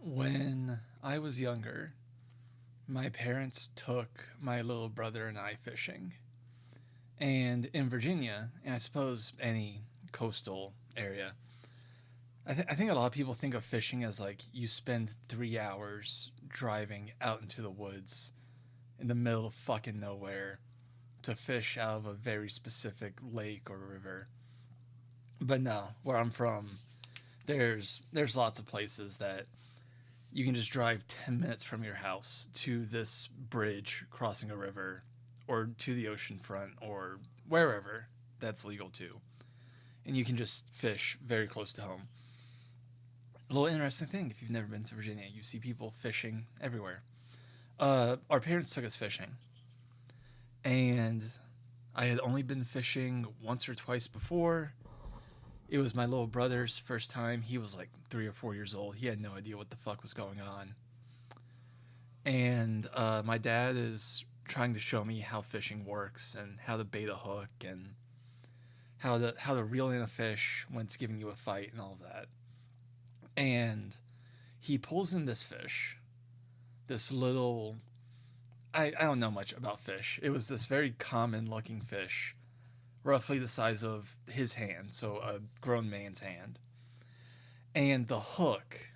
When I was younger, my parents took my little brother and I fishing. And in Virginia, and I suppose any coastal area, I think a lot of people think of fishing as like you spend 3 hours driving out into the woods in the middle of fucking nowhere to fish out of a very specific lake or river. But no, where I'm from, there's lots of places that you can just drive 10 minutes from your house to this bridge crossing a river or to the ocean front or wherever that's legal too. And you can just fish very close to home. A little interesting thing if you've never been to Virginia, you see people fishing everywhere. Our parents took us fishing, and I had only been fishing once or twice before. It was my little brother's first time. He was like 3 or 4 years old. He had no idea what the fuck was going on. And my dad is trying to show me how fishing works and how to bait a hook and how to reel in a fish when it's giving you a fight and all of that. And he pulls in this fish, this little. I don't know much about fish. It was this very common looking fish, roughly the size of his hand, so a grown man's hand. And the hook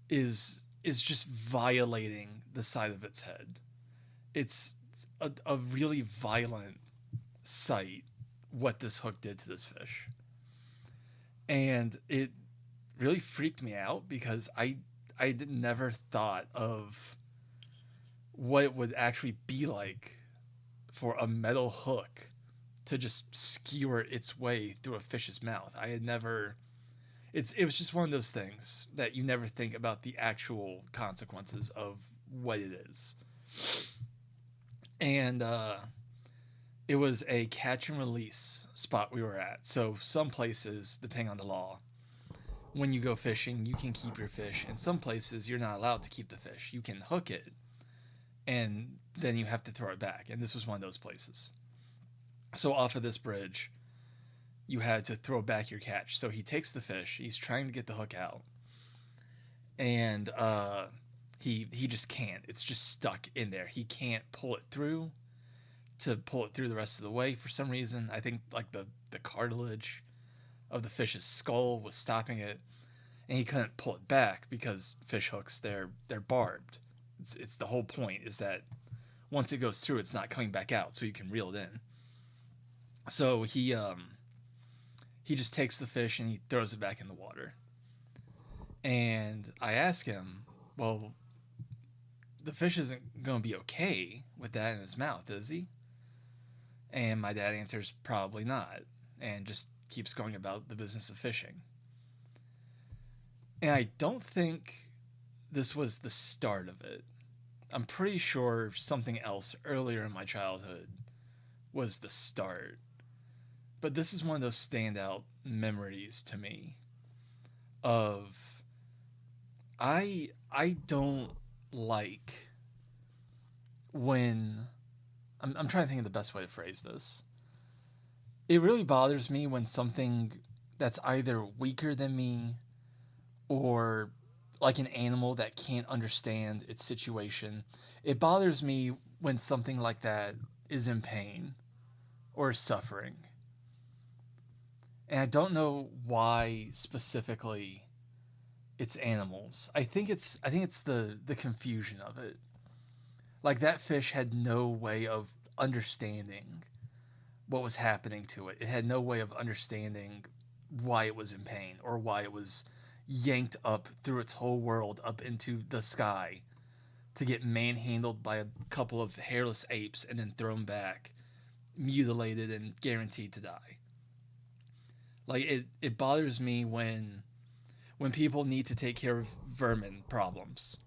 is just violating the side of its head. It's a really violent sight what this hook did to this fish. And it really freaked me out because I never thought of what it would actually be like for a metal hook to just skewer its way through a fish's mouth. I had never. It was just one of those things that you never think about the actual consequences of what it is. And it was a catch and release spot we were at. So some places, depending on the law, when you go fishing, you can keep your fish. In some places, you're not allowed to keep the fish. You can hook it, and then you have to throw it back. And this was one of those places. So off of this bridge, you had to throw back your catch. So he takes the fish. He's trying to get the hook out, and he just can't. It's just stuck in there. He can't pull it through to pull it through the rest of the way for some reason. I think like the cartilage of the fish's skull was stopping it, and he couldn't pull it back because fish hooks they're barbed. It's the whole point is that once it goes through, it's not coming back out, so you can reel it in. So he just takes the fish and he throws it back in the water. And I ask him, well, the fish isn't going to be okay with that in his mouth, is he? And my dad answers, probably not, and just keeps going about the business of fishing. And I don't think this was the start of it. I'm pretty sure something else earlier in my childhood was the start. But this is one of those standout memories to me of I don't like when I'm trying to think of the best way to phrase this. It really bothers me when something that's either weaker than me or like an animal that can't understand its situation. It bothers me when something like that is in pain or suffering. And I don't know why specifically it's animals. I think it's the confusion of it. Like that fish had no way of understanding what was happening to it. It had no way of understanding why it was in pain or why it was yanked up through its whole world up into the sky to get manhandled by a couple of hairless apes and then thrown back, mutilated and guaranteed to die. Like it bothers me when people need to take care of vermin problems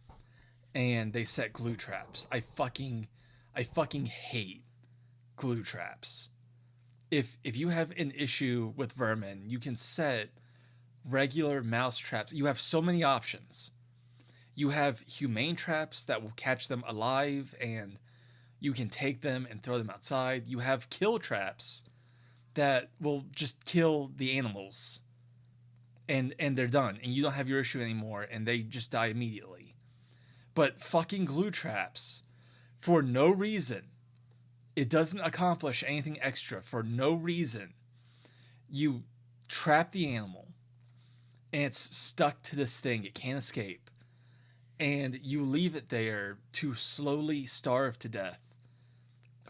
and they set glue traps. I fucking hate glue traps. If you have an issue with vermin, you can set regular mouse traps. You have so many options. You have humane traps that will catch them alive and you can take them and throw them outside. You have kill traps that will just kill the animals and they're done, and you don't have your issue anymore, and they just die immediately. But fucking glue traps, for no reason, it doesn't accomplish anything extra. For no reason, you trap the animal, and it's stuck to this thing. It can't escape. And you leave it there to slowly starve to death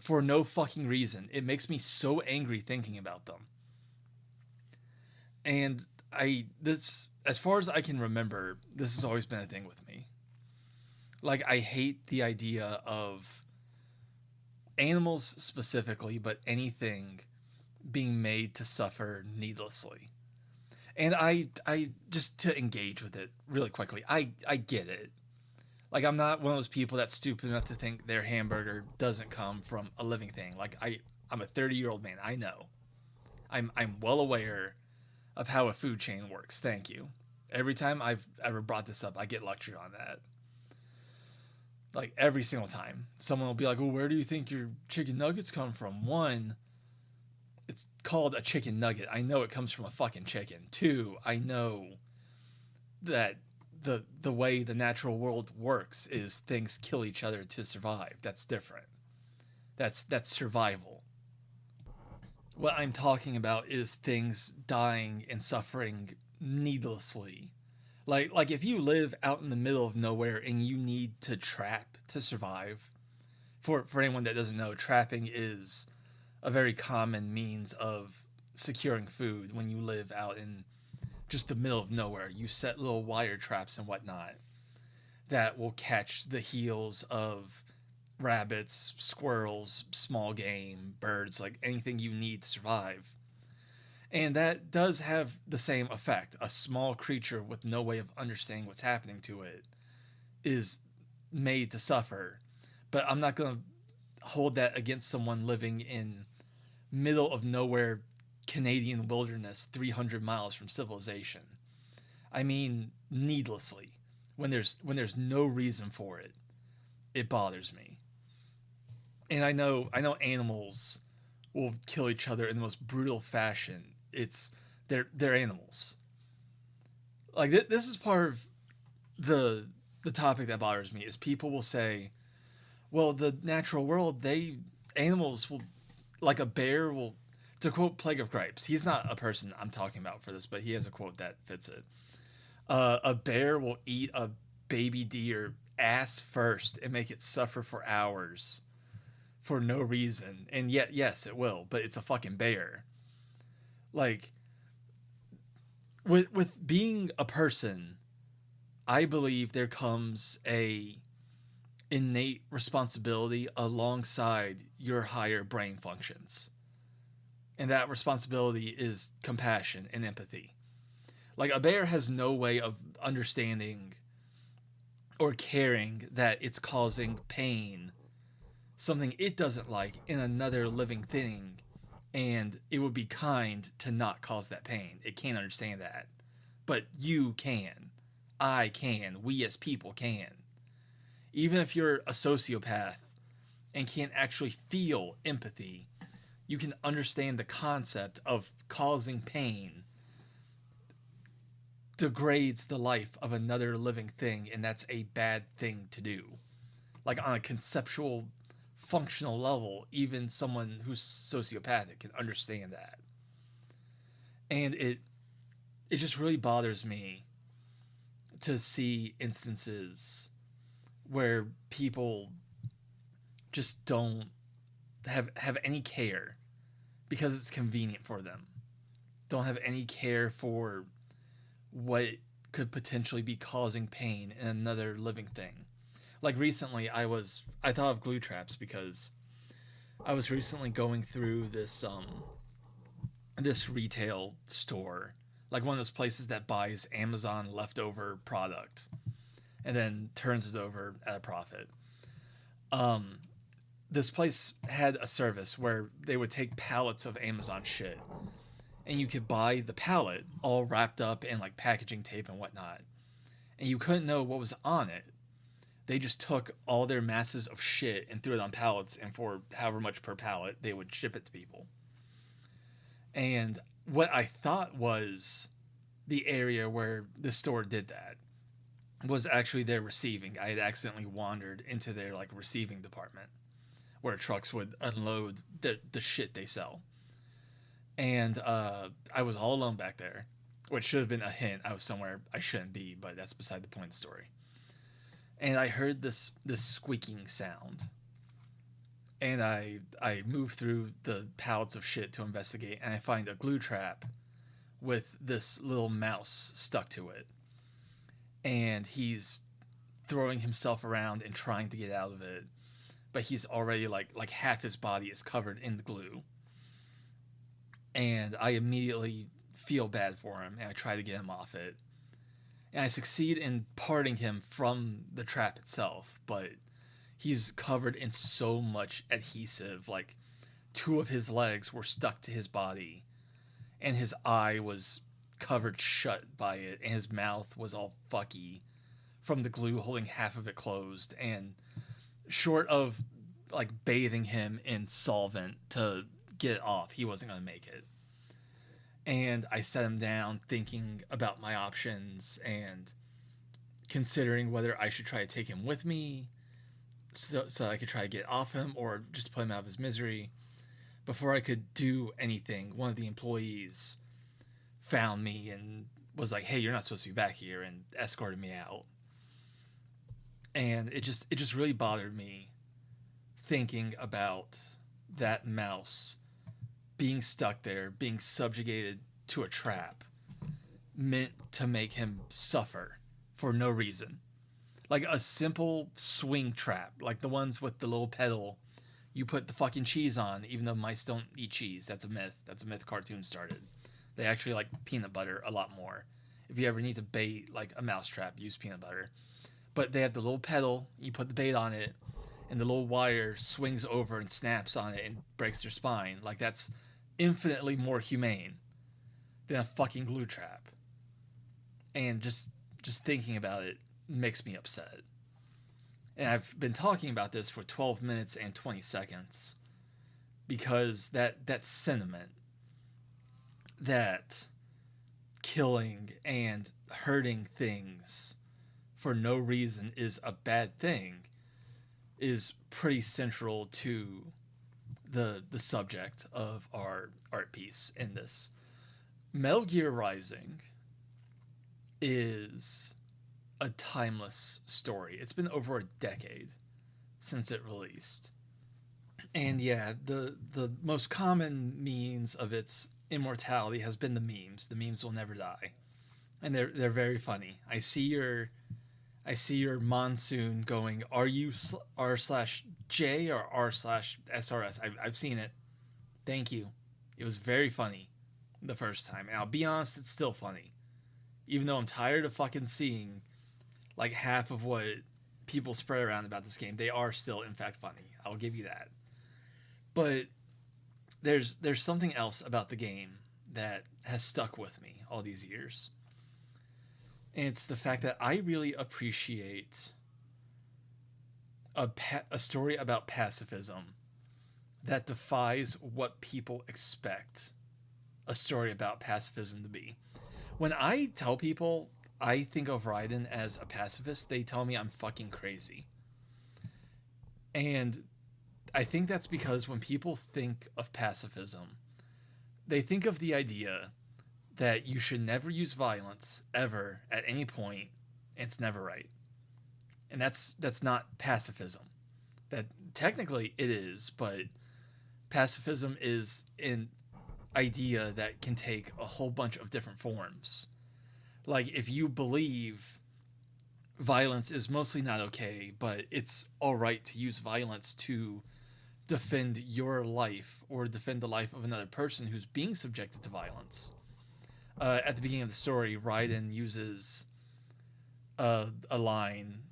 for no fucking reason. It makes me so angry thinking about them. And this, as far as I can remember, this has always been a thing with me. Like, I hate the idea of animals specifically, but anything being made to suffer needlessly. And I just to engage with it really quickly, I get it. Like, I'm not one of those people that's stupid enough to think their hamburger doesn't come from a living thing. Like, I'm a 30-year-old man. I know. I'm well aware of how a food chain works. Thank you. Every time I've ever brought this up, I get lectured on that. Like, every single time. Someone will be like, well, where do you think your chicken nuggets come from? One, it's called a chicken nugget. I know it comes from a fucking chicken. Two, I know that the way the natural world works is things kill each other to survive. That's different. That's survival. What I'm talking about is things dying and suffering needlessly. Like if you live out in the middle of nowhere and you need to trap to survive, for anyone that doesn't know, trapping is a very common means of securing food when you live out in just the middle of nowhere. You set little wire traps and whatnot that will catch the heels of rabbits, squirrels, small game, birds, like anything you need to survive. And that does have the same effect. A small creature with no way of understanding what's happening to it is made to suffer. But I'm not going to hold that against someone living in middle of nowhere Canadian wilderness 300 miles from civilization. I mean, needlessly. When there's no reason for it, it bothers me. And I know animals will kill each other in the most brutal fashion. They're animals. Like, this is part of the topic that bothers me is people will say, well, the natural world, animals will, like a bear will, to quote Plague of Gripes, he's not a person I'm talking about for this, but he has a quote that fits it. A bear will eat a baby deer ass first and make it suffer for hours for no reason. And yet, yes, it will, but it's a fucking bear. Like, with being a person, I believe there comes a innate responsibility alongside your higher brain functions. And that responsibility is compassion and empathy. Like, a bear has no way of understanding or caring that it's causing pain, something it doesn't like, in another living thing, and it would be kind to not cause that pain. It can't understand that. But you can. I can. We as people can. Even if you're a sociopath and can't actually feel empathy, you can understand the concept of causing pain degrades the life of another living thing, and that's a bad thing to do. Like, on a conceptual, functional level, even someone who's sociopathic can understand that. And it just really bothers me to see instances where people just don't have any care because it's convenient for them. Don't have any care for what could potentially be causing pain in another living thing. Like, recently I thought of glue traps because I was recently going through this retail store, like one of those places that buys Amazon leftover product and then turns it over at a profit. This place had a service where they would take pallets of Amazon shit, and you could buy the pallet all wrapped up in like packaging tape and whatnot, and you couldn't know what was on it. They just took all their masses of shit and threw it on pallets, and for however much per pallet, they would ship it to people. And what I thought was the area where the store did that was actually their receiving. I had accidentally wandered into their like receiving department where trucks would unload the shit they sell. And I was all alone back there, which should have been a hint I was somewhere I shouldn't be, but that's beside the point of the story. And I heard this squeaking sound, and I move through the pallets of shit to investigate, and I find a glue trap with this little mouse stuck to it, and he's throwing himself around and trying to get out of it, but he's already like half his body is covered in the glue, and I immediately feel bad for him, and I try to get him off it, and I succeed in parting him from the trap itself, but he's covered in so much adhesive. Like, two of his legs were stuck to his body, and his eye was covered shut by it, and his mouth was all fucky from the glue holding half of it closed. And short of like bathing him in solvent to get it off, he wasn't going to make it. And I set him down thinking about my options and considering whether I should try to take him with me so I could try to get off him or just put him out of his misery. Before I could do anything, one of the employees found me and was like, "Hey, you're not supposed to be back here," and escorted me out. And it just really bothered me thinking about that mouse being stuck there, being subjugated to a trap meant to make him suffer for no reason. Like a simple swing trap, like the ones with the little pedal you put the fucking cheese on, even though mice don't eat cheese. That's a myth. That's a myth cartoon started. They actually like peanut butter a lot more. If you ever need to bait like a mouse trap, use peanut butter. But they have the little pedal, you put the bait on it, and the little wire swings over and snaps on it and breaks their spine. Like, that's infinitely more humane than a fucking glue trap. And just thinking about it makes me upset. And I've been talking about this for 12 minutes and 20 seconds because that sentiment that killing and hurting things for no reason is a bad thing is pretty central to the subject of our art piece in this. Metal Gear Rising is a timeless story. It's been over a decade since it released. And yeah, the most common means of its immortality has been the memes. The memes will never die. And they're very funny. I see your monsoon going, are you r/j or r/srs? I've seen it. Thank you. It was very funny the first time. And I'll be honest, it's still funny. Even though I'm tired of fucking seeing like half of what people spread around about this game, they are still in fact funny. I'll give you that. But there's something else about the game that has stuck with me all these years. And it's the fact that I really appreciate a story about pacifism that defies what people expect a story about pacifism to be. When I tell people I think of Raiden as a pacifist, they tell me I'm fucking crazy. And I think that's because when people think of pacifism, they think of the idea that you should never use violence ever at any point, and it's never right. And that's not pacifism. That technically it is, but pacifism is an idea that can take a whole bunch of different forms. Like, if you believe violence is mostly not okay, but it's all right to use violence to defend your life or defend the life of another person who's being subjected to violence. At the beginning of the story, Raiden uses a line.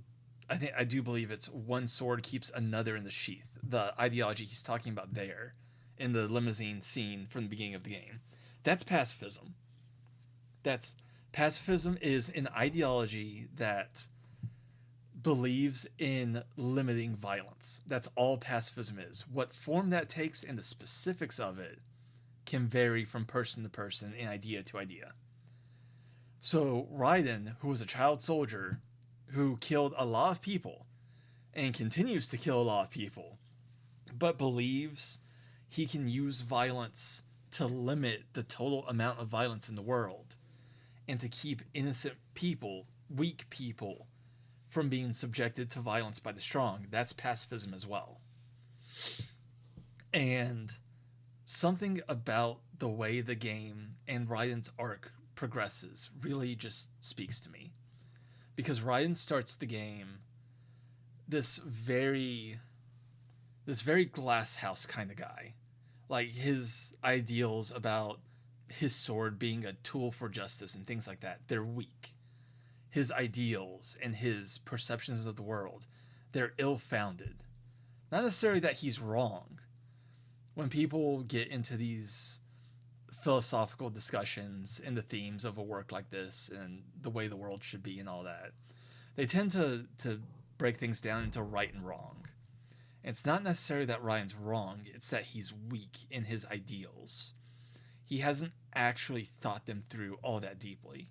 I do believe it's one sword keeps another in the sheath. The ideology he's talking about there in the limousine scene from the beginning of the game. That's pacifism. Pacifism is an ideology that believes in limiting violence. That's all pacifism is. What form that takes and the specifics of it can vary from person to person and idea to idea. So Raiden, who was a child soldier who killed a lot of people and continues to kill a lot of people, but believes he can use violence to limit the total amount of violence in the world and to keep innocent people, weak people, from being subjected to violence by the strong. That's pacifism as well. And something about the way the game and Raiden's arc progresses really just speaks to me. Because Raiden starts the game this very glass house kind of guy. Like his ideals about his sword being a tool for justice and things like that, they're weak. His ideals and his perceptions of the world, they're ill-founded. Not necessarily that he's wrong. When people get into these philosophical discussions and the themes of a work like this and the way the world should be and all that, they tend to break things down into right and wrong. It's not necessarily that Ryan's wrong, it's that he's weak in his ideals. He hasn't actually thought them through all that deeply.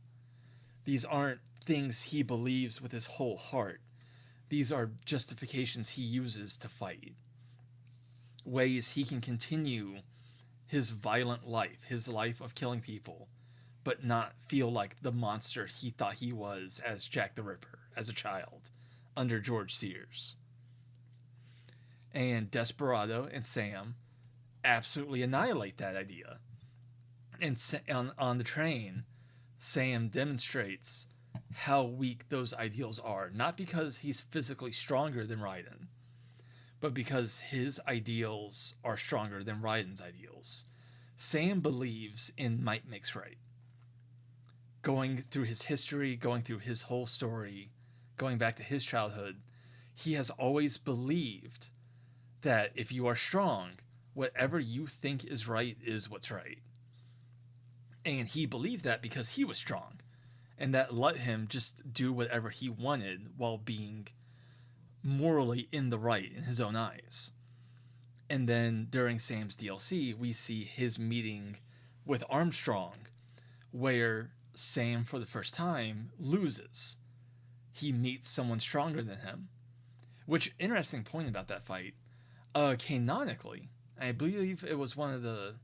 These aren't things he believes with his whole heart. These are justifications he uses to fight. Ways he can continue his violent life, his life of killing people, but not feel like the monster he thought he was as Jack the Ripper as a child under George Sears. And Desperado and Sam absolutely annihilate that idea. And on the train, Sam demonstrates how weak those ideals are, not because he's physically stronger than Raiden, but because his ideals are stronger than Raiden's ideals. Sam believes in might makes right. Going through his history, going through his whole story, going back to his childhood, he has always believed that if you are strong, whatever you think is right is what's right. And he believed that because he was strong. And that let him just do whatever he wanted while being morally in the right in his own eyes. And then during Sam's DLC, we see his meeting with Armstrong, where Sam, for the first time, loses. He meets someone stronger than him. Which, interesting point about that fight, canonically, I believe it was one of the...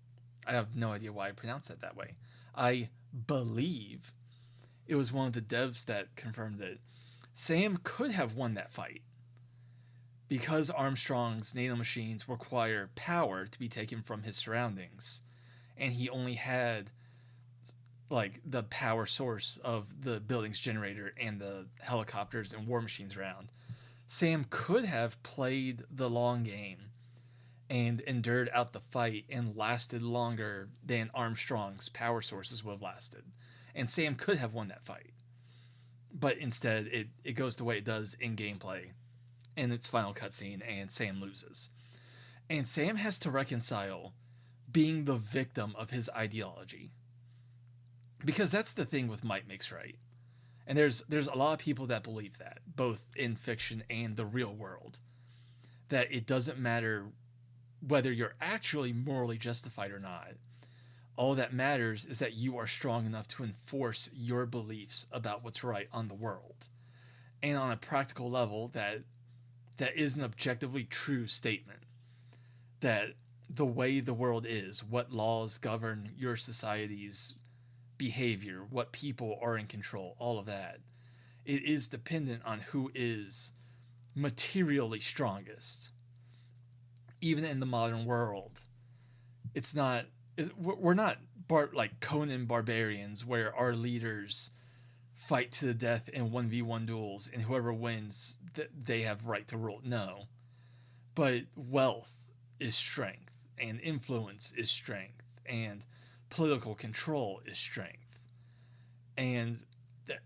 I have no idea why I pronounced that that way. I believe it was one of the devs that confirmed it. Sam could have won that fight. Because Armstrong's nanomachines require power to be taken from his surroundings, and he only had like the power source of the building's generator and the helicopters and war machines around, Sam could have played the long game and endured out the fight and lasted longer than Armstrong's power sources would have lasted. And Sam could have won that fight. But instead, it goes the way it does in gameplay in its final cutscene, and Sam loses. And Sam has to reconcile being the victim of his ideology. Because that's the thing with might makes right. And there's a lot of people that believe that, both in fiction and the real world. That it doesn't matter whether you're actually morally justified or not. All that matters is that you are strong enough to enforce your beliefs about what's right on the world. And on a practical level, that is an objectively true statement. That the way the world is, what laws govern your society's behavior, what people are in control, all of that, it is dependent on who is materially strongest. Even in the modern world, we're not like Conan barbarians where our leaders fight to the death in 1v1 duels and whoever wins, they have right to rule. No. But wealth is strength, and influence is strength, and political control is strength. And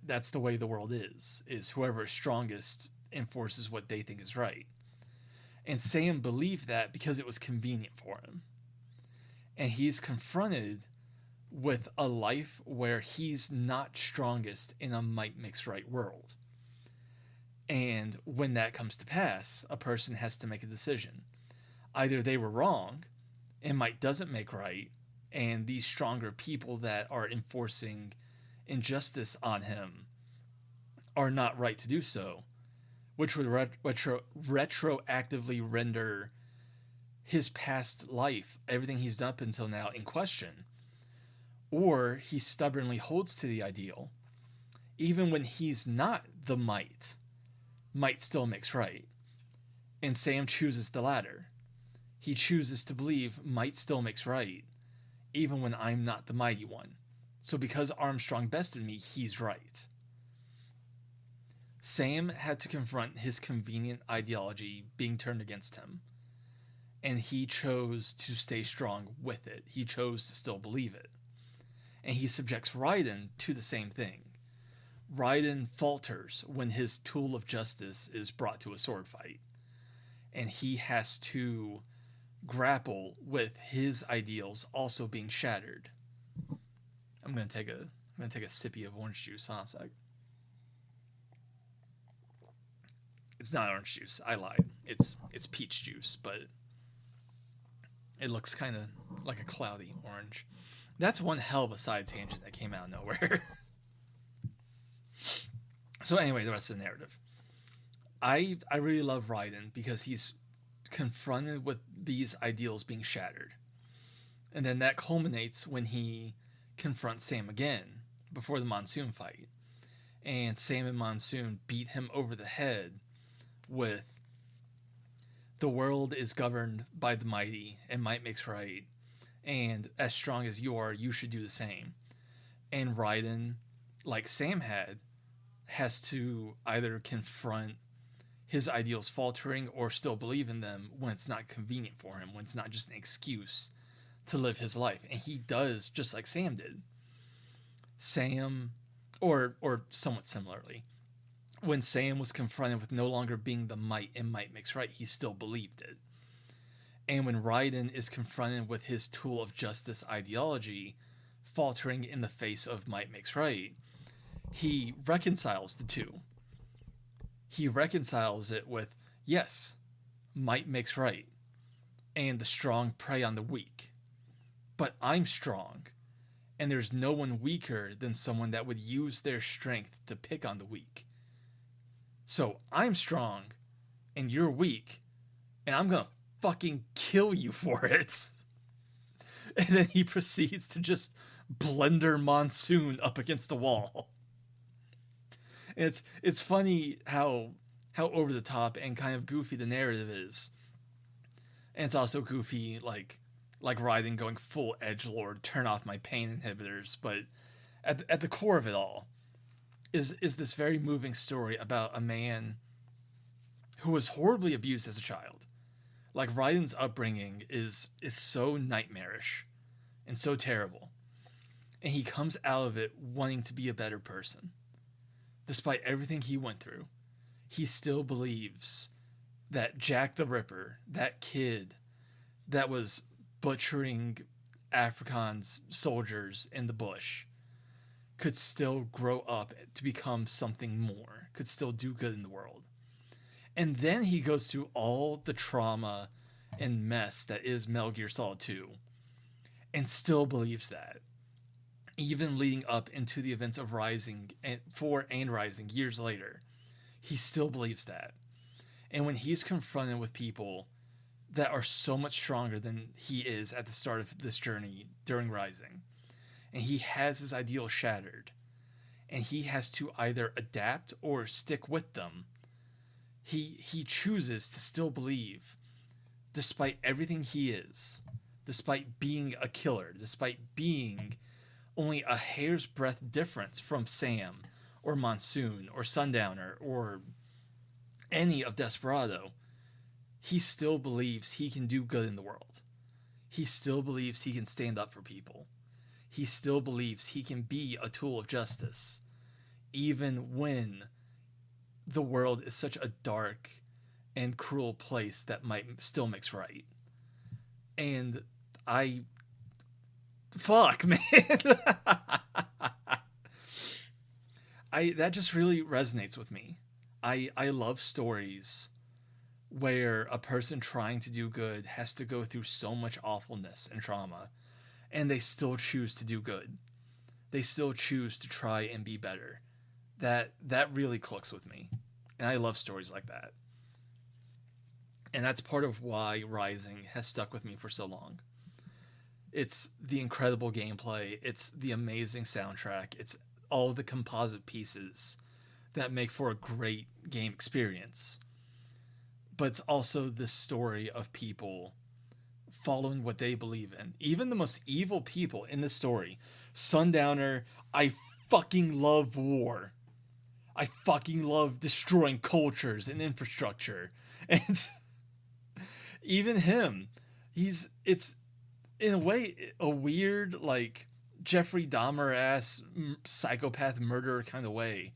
that's the way the world is whoever is strongest enforces what they think is right. And Sam believed that because it was convenient for him. And he's confronted with a life where he's not strongest in a might makes right world. And when that comes to pass, a person has to make a decision. Either they were wrong, and might doesn't make right, and these stronger people that are enforcing injustice on him are not right to do so, which would retroactively render his past life, everything he's done up until now, in question. Or he stubbornly holds to the ideal, even when he's not the might. Might still makes right. And Sam chooses the latter. He chooses to believe might still makes right, even when I'm not the mighty one. So because Armstrong bested me, he's right. Sam had to confront his convenient ideology being turned against him. And he chose to stay strong with it. He chose to still believe it. And he subjects Raiden to the same thing. Raiden falters when his tool of justice is brought to a sword fight. And he has to grapple with his ideals also being shattered. I'm gonna take a sippy of orange juice. Hold on a sec. It's not orange juice. I lied. It's peach juice, but it looks kind of like a cloudy orange. That's one hell of a side tangent that came out of nowhere. So anyway, the rest of the narrative. I really love Raiden because he's confronted with these ideals being shattered. And then that culminates when he confronts Sam again before the Monsoon fight. And Sam and Monsoon beat him over the head with the world is governed by the mighty and might makes right. And as strong as you are, you should do the same. And Raiden, like Sam had, has to either confront his ideals faltering or still believe in them when it's not convenient for him, when it's not just an excuse to live his life. And he does just like Sam did. Sam, or somewhat similarly, when Sam was confronted with no longer being the might and might makes right, he still believed it. And when Raiden is confronted with his tool of justice ideology faltering in the face of might makes right, he reconciles the two. He reconciles it with, yes, might makes right, and the strong prey on the weak. But I'm strong, and there's no one weaker than someone that would use their strength to pick on the weak. So I'm strong, and you're weak, and I'm gonna fucking kill you for it. And then he proceeds to just blender Monsoon up against the wall. It's funny how over the top and kind of goofy the narrative is. And it's also goofy like Raiden going full edgelord, turn off my pain inhibitors, but at the core of it all is this very moving story about a man who was horribly abused as a child. Like Raiden's upbringing is so nightmarish and so terrible. And he comes out of it wanting to be a better person. Despite everything he went through, he still believes that Jack the Ripper, that kid that was butchering Afrikaans soldiers in the bush, could still grow up to become something more, could still do good in the world. And then he goes through all the trauma and mess that is Metal Gear Solid 2 and still believes that. Even leading up into the events of Rising and Rising years later, he still believes that. And when he's confronted with people that are so much stronger than he is at the start of this journey during Rising, and he has his ideal shattered, and he has to either adapt or stick with them, he chooses to still believe, despite everything he is, despite being a killer, despite being only a hair's breadth difference from Sam or Monsoon or Sundowner or any of Desperado, he still believes he can do good in the world. He still believes he can stand up for people. He still believes he can be a tool of justice, even when the world is such a dark and cruel place that might still makes right. And fuck, man. That just really resonates with me. I love stories where a person trying to do good has to go through so much awfulness and trauma, and they still choose to do good. they still choose to try and be better. That really clicks with me. And I love stories like that. And that's part of why Rising has stuck with me for so long. It's the incredible gameplay, it's the amazing soundtrack, it's all the composite pieces that make for a great game experience. But it's also the story of people following what they believe in. Even the most evil people in the story. Sundowner, I fucking love war. I fucking love destroying cultures and infrastructure. And even him, it's in a way a weird, like, Jeffrey Dahmer ass psychopath murderer kind of way.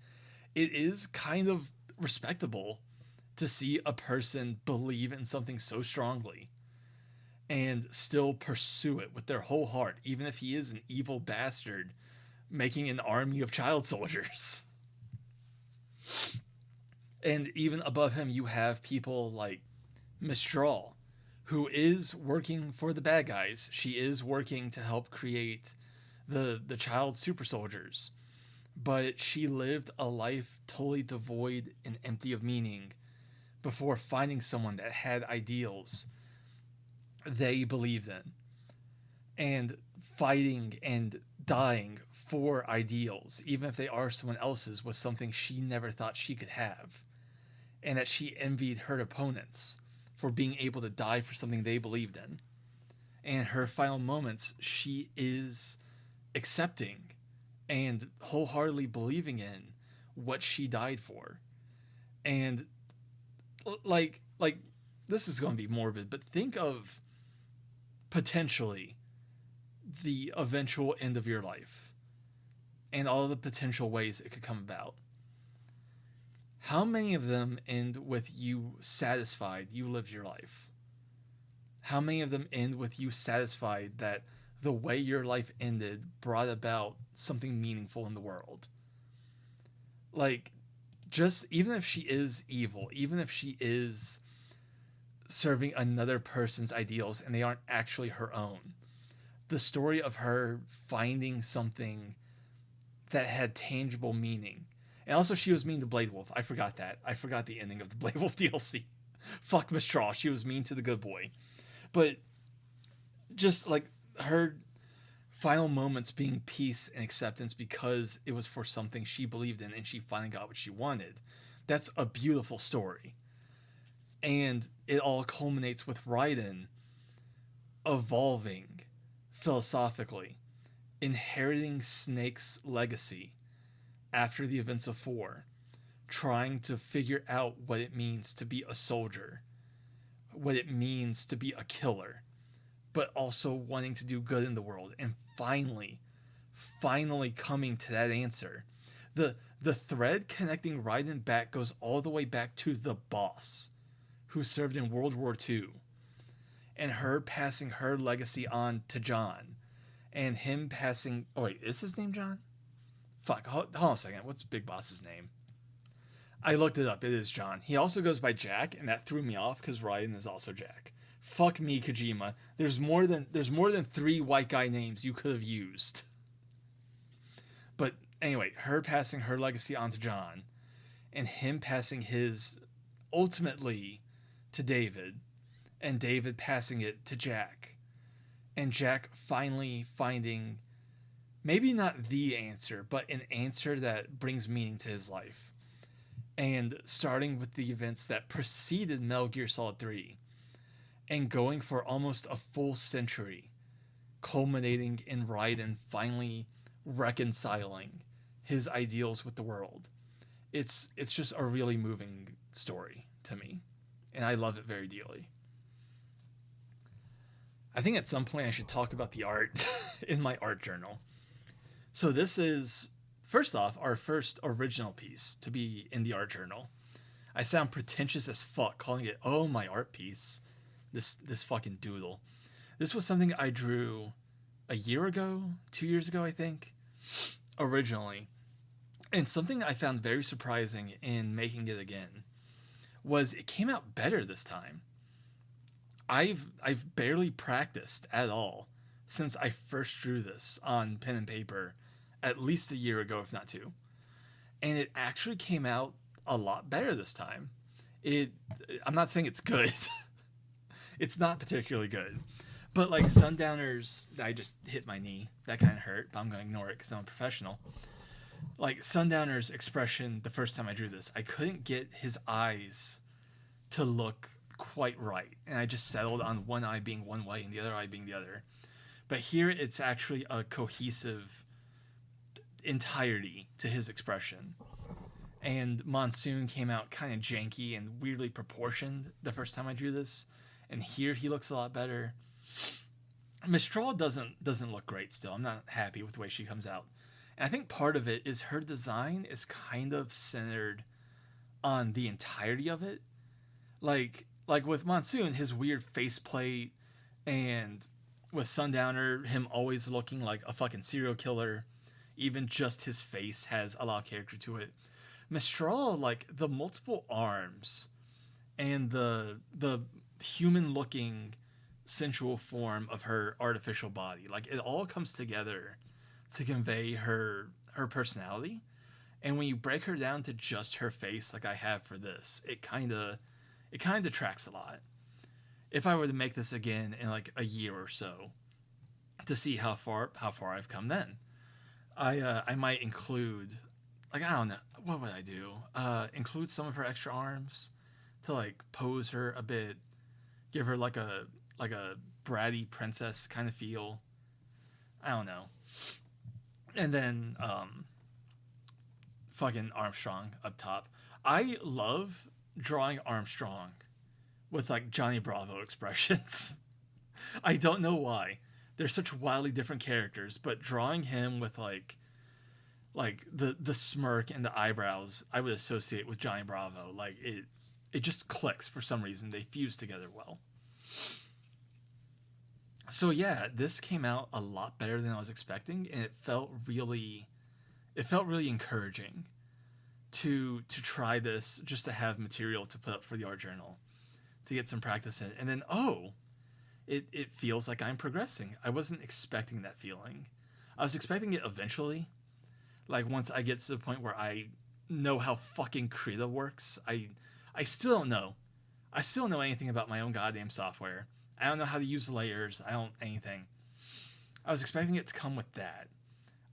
It is kind of respectable to see a person believe in something so strongly and still pursue it with their whole heart, even if he is an evil bastard making an army of child soldiers. And even above him, you have people like Mistral, who is working for the bad guys. She is working to help create the child super soldiers. But she lived a life totally devoid and empty of meaning before finding someone that had ideals they believed in, and fighting and dying for ideals, even if they are someone else's, was something she never thought she could have, and that she envied her opponents for being able to die for something they believed in. And her final moments, she is accepting and wholeheartedly believing in what she died for. And like this is going to be morbid, but think of potentially the eventual end of your life and all the potential ways it could come about. How many of them end with you satisfied you lived your life? How many of them end with you satisfied that the way your life ended brought about something meaningful in the world? Like, just even if she is evil, even if she is serving another person's ideals and they aren't actually her own, the story of her finding something that had tangible meaning. And also, she was mean to Blade Wolf. I forgot that. I forgot the ending of the Blade Wolf DLC. Fuck Mistral. She was mean to the good boy. But just like her final moments being peace and acceptance because it was for something she believed in and she finally got what she wanted. That's a beautiful story. And it all culminates with Raiden evolving philosophically, inheriting Snake's legacy after the events of 4, trying to figure out what it means to be a soldier, what it means to be a killer, but also wanting to do good in the world, and finally coming to that answer. The thread connecting Raiden back goes all the way back to the boss, who served in World War II, and her passing her legacy on to John, and him passing... Oh wait, is his name John? Fuck, hold on a second. What's Big Boss's name? I looked it up. It is John. He also goes by Jack, and that threw me off because Raiden is also Jack. Fuck me, Kojima. There's more than 3 white guy names you could have used. But anyway, her passing her legacy on to John, and him passing his ultimately to David, and David passing it to Jack, and Jack finally finding maybe not the answer, but an answer that brings meaning to his life. And starting with the events that preceded Metal Gear Solid 3 and going for almost a full century, culminating in Raiden finally reconciling his ideals with the world. It's just a really moving story to me, and I love it very dearly. I think at some point I should talk about the art in my art journal. So this is, first off, our first original piece to be in the art journal. I sound pretentious as fuck calling it, oh, my art piece. This fucking doodle. This was something I drew a year ago, 2 years ago, I think, originally. And something I found very surprising in making it again was it came out better this time. I've barely practiced at all since I first drew this on pen and paper at least a year ago, if not two. And it actually came out a lot better this time. It I'm not saying it's good. It's not particularly good. But like Sundowner's, I just hit my knee. That kind of hurt, but I'm going to ignore it because I'm a professional. Like Sundowner's expression the first time I drew this, I couldn't get his eyes to look quite right. And I just settled on one eye being one way and the other eye being the other. But here it's actually a cohesive entirety to his expression. And Monsoon came out kind of janky and weirdly proportioned the first time I drew this. And here he looks a lot better. Mistral doesn't look great still. I'm not happy with the way she comes out. And I think part of it is her design is kind of centered on the entirety of it. Like with Monsoon, his weird faceplate, and with Sundowner, him always looking like a fucking serial killer. Even just his face has a lot of character to it. Mistral, like the multiple arms and the human looking sensual form of her artificial body, like it all comes together to convey her personality. And when you break her down to just her face, like I have for this, it kind of detracts a lot. If I were to make this again in like a year or so to see how far I've come, then I might include, like, I don't know, what would I do? Include some of her extra arms to like pose her a bit, give her like a bratty princess kind of feel. I don't know. And then fucking Armstrong up top. I love drawing Armstrong with like Johnny Bravo expressions. I don't know why. They're such wildly different characters, but drawing him with like the smirk and the eyebrows I would associate with Johnny Bravo. Like it just clicks for some reason. They fuse together well. So yeah, this came out a lot better than I was expecting, and it felt really encouraging to try this, just to have material to put up for the art journal, to get some practice in. And then it feels like I'm progressing. I wasn't expecting that feeling. I was expecting it eventually. Like once I get to the point where I know how fucking Krita works. I still don't know. I still don't know anything about my own goddamn software. I don't know how to use layers. I don't anything. I was expecting it to come with that.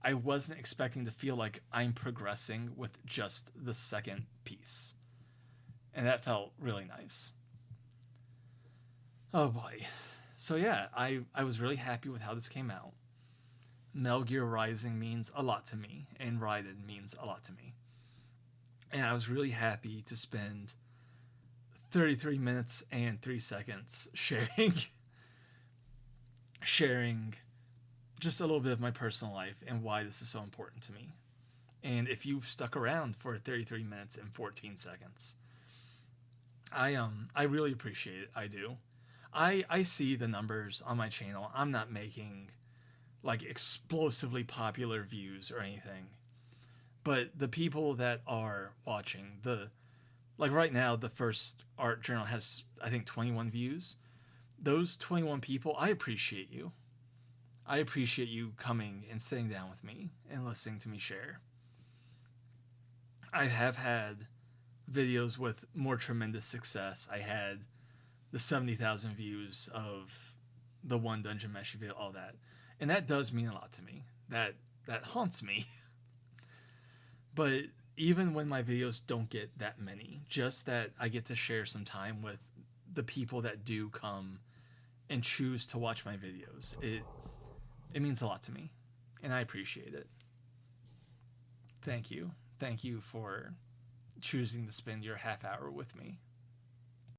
I wasn't expecting to feel like I'm progressing with just the second piece. And that felt really nice. Oh boy. So yeah, I was really happy with how this came out. Metal Gear Rising means a lot to me, and Raiden means a lot to me. And I was really happy to spend 33 minutes and 3 seconds sharing just a little bit of my personal life and why this is so important to me. And if you've stuck around for 33 minutes and 14 seconds, I really appreciate it. I do. I see the numbers on my channel. I'm not making like explosively popular views or anything. But the people that are watching, like right now, the first art journal has, I think, 21 views. Those 21 people, I appreciate you. I appreciate you coming and sitting down with me and listening to me share. I have had videos with more tremendous success. I had the 70,000 views of the one Dungeon Mesh video, all that. And that does mean a lot to me. That haunts me. But even when my videos don't get that many, just that I get to share some time with the people that do come and choose to watch my videos, it means a lot to me, and I appreciate it. Thank you. Thank you for choosing to spend your half hour with me.